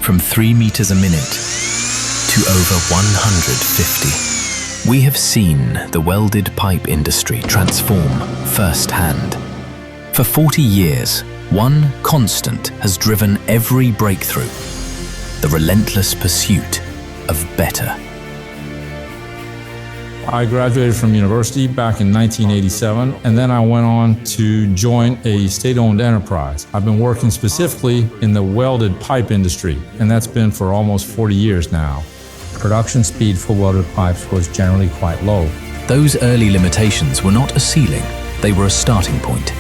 from 3 meters a minute to over 150. We have seen the welded pipe industry transform firsthand. For 40 years, one constant has driven every breakthrough: the relentless pursuit of better. I graduated from university back in 1987, and then I went on to join a state-owned enterprise. I've been working specifically in the welded pipe industry, and that's been for almost 40 years now. Production speed for welded pipes was generally quite low. Those early limitations were not a ceiling, they were a starting point.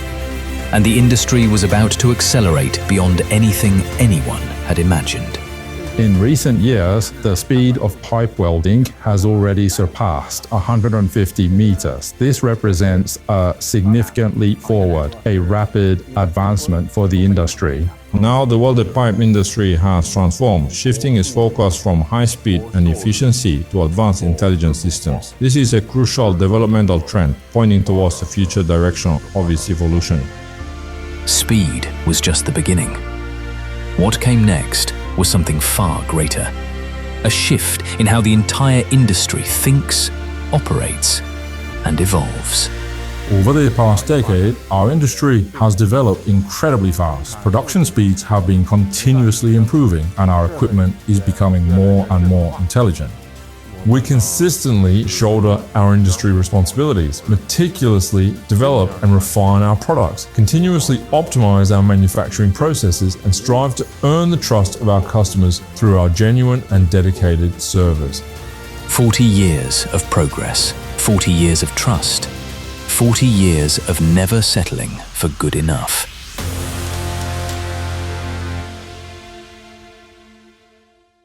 And the industry was about to accelerate beyond anything anyone had imagined. In recent years, the speed of pipe welding has already surpassed 150 meters. This represents a significant leap forward, a rapid advancement for the industry. Now the welded pipe industry has transformed, shifting its focus from high speed and efficiency to advanced intelligent systems. This is a crucial developmental trend, pointing towards the future direction of its evolution. Speed was just the beginning. What came next was something far greater. A shift in how the entire industry thinks, operates, and evolves. Over the past decade, our industry has developed incredibly fast. Production speeds have been continuously improving, and our equipment is becoming more and more intelligent. We consistently shoulder our industry responsibilities, meticulously develop and refine our products, continuously optimize our manufacturing processes, and strive to earn the trust of our customers through our genuine and dedicated service. 40 years of progress, 40 years of trust, 40 years of never settling for good enough.